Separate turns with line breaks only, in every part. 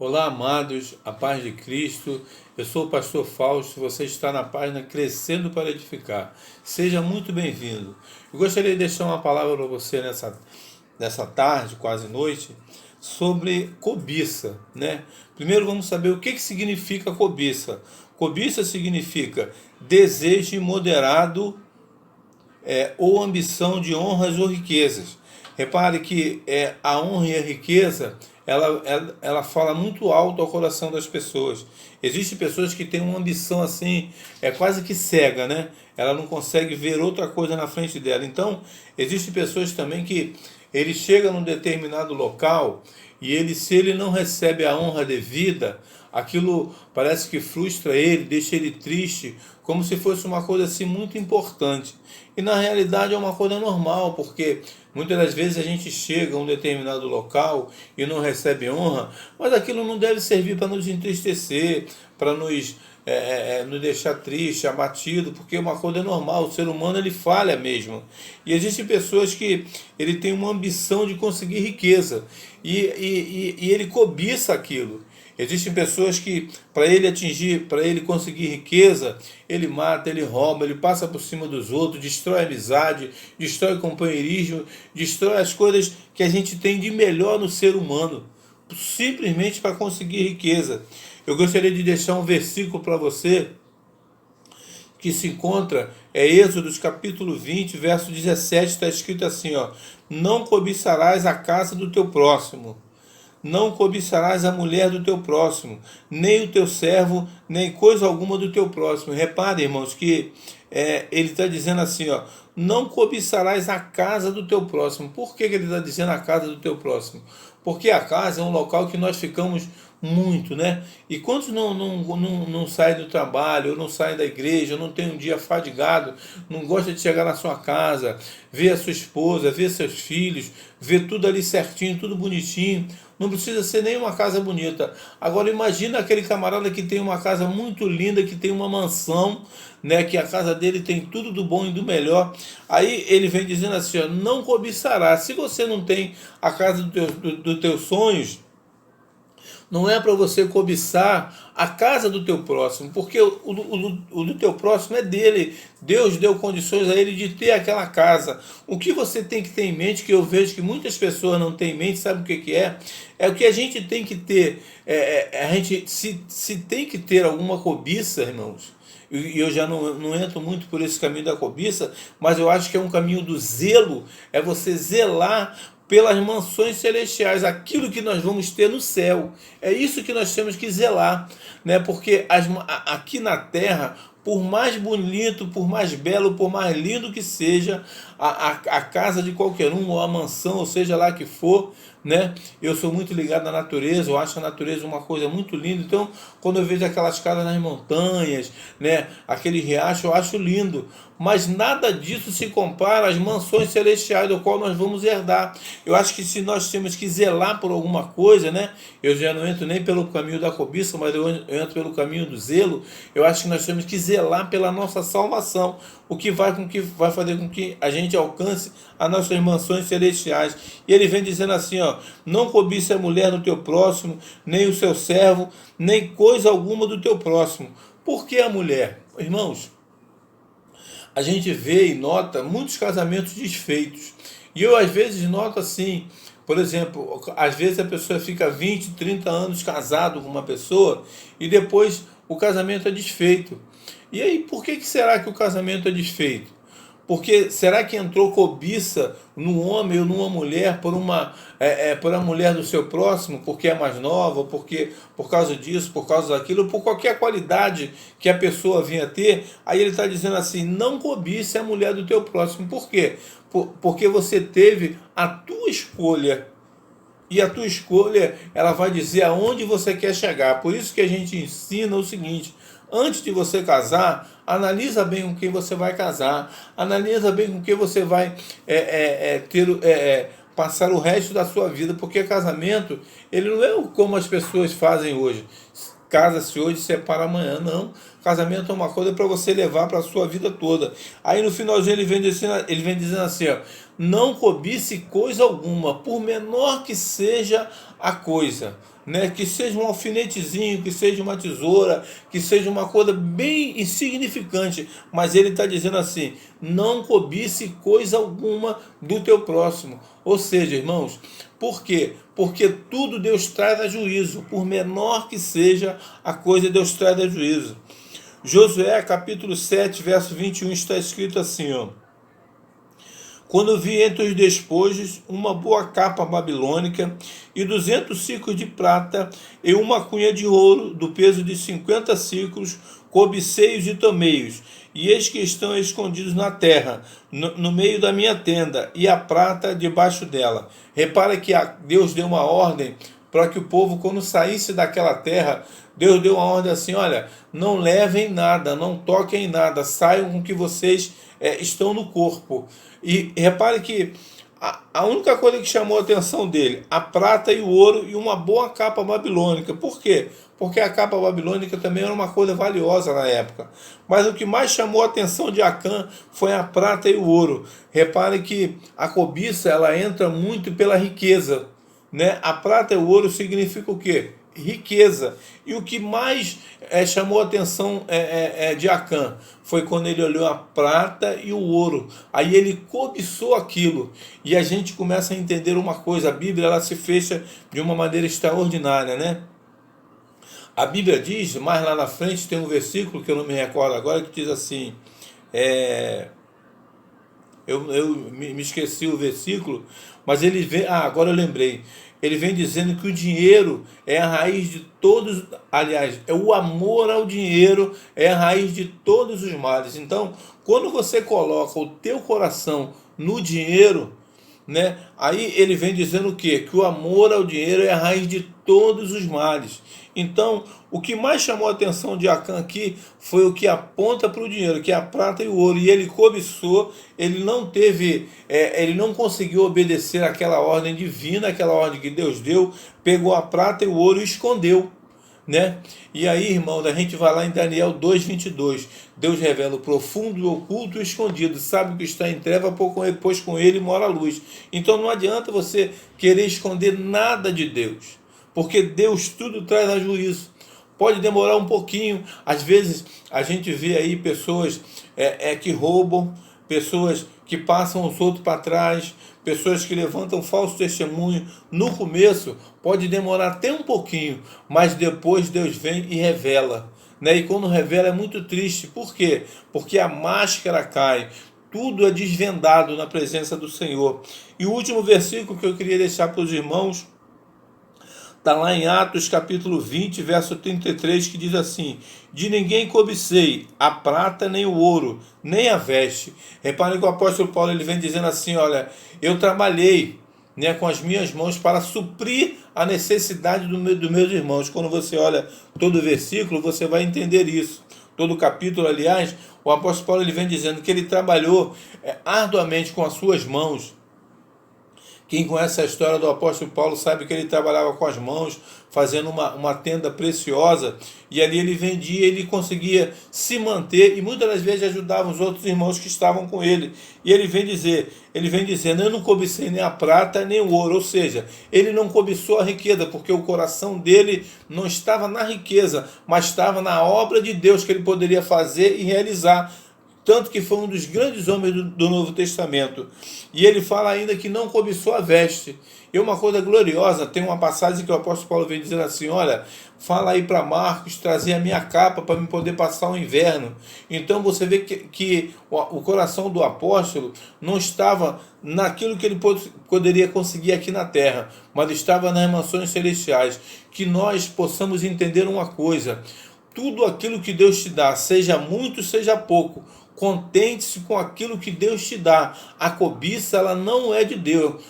Olá, amados, a paz de Cristo. Eu sou o pastor Fausto, você está na página Crescendo para Edificar. Seja muito bem-vindo. Eu gostaria de deixar uma palavra para você nessa tarde, quase noite, sobre cobiça, né? Primeiro vamos saber o que significa cobiça. Cobiça significa desejo imoderado ou ambição de honras ou riquezas. Repare que a honra e a riqueza, ela fala muito alto ao coração das pessoas. Existem pessoas que têm uma ambição assim, quase que cega, né? Ela não consegue ver outra coisa na frente dela. Então, existem pessoas também que ele chega num determinado local e se ele não recebe a honra devida, aquilo parece que frustra ele, deixa ele triste, como se fosse uma coisa assim muito importante. E na realidade é uma coisa normal, porque muitas das vezes a gente chega a um determinado local e não recebe honra, mas aquilo não deve servir para nos entristecer, para nos deixar triste, abatido, porque uma coisa é normal, o ser humano ele falha mesmo. E existem pessoas que ele tem uma ambição de conseguir riqueza e ele cobiça aquilo. Existem pessoas que, para ele conseguir riqueza, ele mata, ele rouba, ele passa por cima dos outros, destrói a amizade, destrói o companheirismo, destrói as coisas que a gente tem de melhor no ser humano, simplesmente para conseguir riqueza. Eu gostaria de deixar um versículo para você que se encontra, Êxodo capítulo 20, verso 17, está escrito assim, ó: não cobiçarás a casa do teu próximo. Não cobiçarás a mulher do teu próximo, nem o teu servo, nem coisa alguma do teu próximo. Repare, irmãos, que ele está dizendo assim, ó: não cobiçarás a casa do teu próximo. Por que ele está dizendo a casa do teu próximo? Porque a casa é um local que nós ficamos muito, né? E quantos não saem do trabalho, ou não saem da igreja, ou não tem um dia fadigado, não gosta de chegar na sua casa, ver a sua esposa, ver seus filhos, ver tudo ali certinho, tudo bonitinho. Não precisa ser nem uma casa bonita. Agora imagina aquele camarada que tem uma casa muito linda, que tem uma mansão, né, que a casa dele tem tudo do bom e do melhor. Aí ele vem dizendo assim, ó: não cobiçará. Se você não tem a casa dos teus sonhos, não é para você cobiçar a casa do teu próximo, porque o do teu próximo é dele. Deus deu condições a ele de ter aquela casa. O que você tem que ter em mente, que eu vejo que muitas pessoas não têm em mente, sabe o que é? É o que a gente tem que ter. A gente se tem que ter alguma cobiça, irmãos. E eu já não entro muito por esse caminho da cobiça, mas eu acho que é um caminho do zelo, é você zelar pelas mansões celestiais, aquilo que nós vamos ter no céu. É isso que nós temos que zelar, né? Porque aqui na terra, por mais bonito, por mais belo, por mais lindo que seja a casa de qualquer um, ou a mansão, ou seja lá que for, né? Eu sou muito ligado à natureza, eu acho a natureza uma coisa muito linda. Então, quando eu vejo aquelas casas nas montanhas, né, aquele riacho, eu acho lindo. Mas nada disso se compara às mansões celestiais do qual nós vamos herdar. Eu acho que se nós temos que zelar por alguma coisa, né? Eu já não entro nem pelo caminho da cobiça, mas eu entro pelo caminho do zelo. Eu acho que nós temos que zelar pela nossa salvação, o que vai fazer com que a gente alcance as nossas mansões celestiais. E ele vem dizendo assim, ó: não cobice a mulher do teu próximo, nem o seu servo, nem coisa alguma do teu próximo. Por que a mulher? Irmãos, a gente vê e nota muitos casamentos desfeitos. E eu às vezes noto assim, por exemplo, às vezes a pessoa fica 20, 30 anos casado com uma pessoa e depois o casamento é desfeito. E aí, por que será que o casamento é desfeito? Porque será que entrou cobiça no homem ou numa mulher por a mulher do seu próximo, porque é mais nova, porque por causa disso, por causa daquilo, por qualquer qualidade que a pessoa vinha ter? Aí ele está dizendo assim: não cobice a mulher do teu próximo. Por quê? Porque você teve a tua escolha. E a tua escolha, ela vai dizer aonde você quer chegar. Por isso que a gente ensina o seguinte: antes de você casar, analisa bem com quem você vai casar, analisa bem com quem você vai passar o resto da sua vida, porque casamento, ele não é como as pessoas fazem hoje. Casa-se hoje, separa amanhã, não. Casamento é uma coisa para você levar para a sua vida toda. Aí no finalzinho ele vem dizendo assim, ó, não cobice coisa alguma, por menor que seja a coisa. Né, que seja um alfinetezinho, que seja uma tesoura, que seja uma coisa bem insignificante, mas ele está dizendo assim, não cobice coisa alguma do teu próximo. Ou seja, irmãos, por quê? Porque tudo Deus traz a juízo, por menor que seja a coisa, Deus traz a juízo. Josué capítulo 7, verso 21 está escrito assim, ó, quando vi entre os despojos uma boa capa babilônica e 200 ciclos de prata e uma cunha de ouro do peso de 50 ciclos, cobicei-os e tomei-os, e eis que estão escondidos na terra, no meio da minha tenda, e a prata debaixo dela. Repara que Deus deu uma ordem para que o povo, quando saísse daquela terra, Deus deu uma ordem assim, olha, não levem nada, não toquem nada, saiam com o que vocês estão no corpo. E repare que a única coisa que chamou a atenção dele, a prata e o ouro e uma boa capa babilônica. Por quê? Porque a capa babilônica também era uma coisa valiosa na época. Mas o que mais chamou a atenção de Acã foi a prata e o ouro. Repare que a cobiça, ela entra muito pela riqueza, né? A prata e o ouro significa o quê? Riqueza. E o que mais chamou a atenção de Acã foi quando ele olhou a prata e o ouro. Aí ele cobiçou aquilo. E a gente começa a entender uma coisa. A Bíblia, ela se fecha de uma maneira extraordinária, né? A Bíblia diz, mais lá na frente tem um versículo que eu não me recordo agora, que diz assim, eu me esqueci o versículo, mas ele vem, agora eu lembrei, ele vem dizendo que o dinheiro é a raiz de todos, aliás, o amor ao dinheiro é a raiz de todos os males. Então, quando você coloca o teu coração no dinheiro, né, aí ele vem dizendo o quê? Que o amor ao dinheiro é a raiz de todos os males. Então, o que mais chamou a atenção de Acã aqui foi o que aponta para o dinheiro, que é a prata e o ouro. E ele cobiçou, ele não teve, ele não conseguiu obedecer àquela ordem divina, aquela ordem que Deus deu, pegou a prata e o ouro e escondeu. Né? E aí, irmãos, a gente vai lá em Daniel 2:22. Deus revela o profundo, o oculto e o escondido. Sabe que está em treva, pois com ele mora a luz. Então não adianta você querer esconder nada de Deus, porque Deus tudo traz a juízo. Pode demorar um pouquinho. Às vezes a gente vê aí pessoas que roubam, pessoas que passam os outros para trás, pessoas que levantam falso testemunho. No começo pode demorar até um pouquinho, mas depois Deus vem e revela. Né? E quando revela é muito triste. Por quê? Porque a máscara cai. Tudo é desvendado na presença do Senhor. E o último versículo que eu queria deixar para os irmãos está lá em Atos capítulo 20, verso 33, que diz assim: de ninguém cobicei a prata, nem o ouro, nem a veste. Reparem que o apóstolo Paulo ele vem dizendo assim, olha, eu trabalhei, né, com as minhas mãos para suprir a necessidade dos meus irmãos. Quando você olha todo o versículo, você vai entender isso. Todo o capítulo, aliás, o apóstolo Paulo ele vem dizendo que ele trabalhou arduamente com as suas mãos. Quem conhece a história do apóstolo Paulo sabe que ele trabalhava com as mãos, fazendo uma tenda preciosa, e ali ele vendia, ele conseguia se manter, e muitas das vezes ajudava os outros irmãos que estavam com ele. E ele vem dizendo, eu não cobicei nem a prata nem o ouro, ou seja, ele não cobiçou a riqueza, porque o coração dele não estava na riqueza, mas estava na obra de Deus que ele poderia fazer e realizar. Tanto que foi um dos grandes homens do Novo Testamento. E ele fala ainda que não cobiçou a veste. E uma coisa gloriosa, tem uma passagem que o apóstolo Paulo vem dizendo assim, olha, fala aí para Marcos trazer a minha capa para me poder passar o inverno. Então você vê que o coração do apóstolo não estava naquilo que ele poderia conseguir aqui na terra, mas estava nas mansões celestiais. Que nós possamos entender uma coisa: tudo aquilo que Deus te dá, seja muito, seja pouco, contente-se com aquilo que Deus te dá. A cobiça, ela não é de Deus.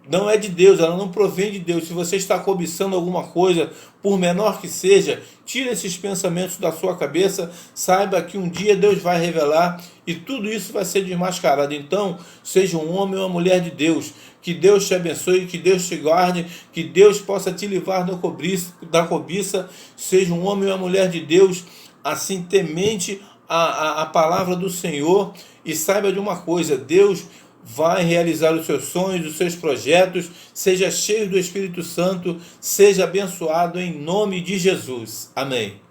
Não é de Deus, ela não provém de Deus. Se você está cobiçando alguma coisa, por menor que seja, tire esses pensamentos da sua cabeça, saiba que um dia Deus vai revelar e tudo isso vai ser desmascarado. Então, seja um homem ou uma mulher de Deus, que Deus te abençoe, que Deus te guarde, que Deus possa te livrar da cobiça, seja um homem ou uma mulher de Deus, assim, temente a palavra do Senhor, e saiba de uma coisa: Deus vai realizar os seus sonhos, os seus projetos. Seja cheio do Espírito Santo, seja abençoado em nome de Jesus. Amém.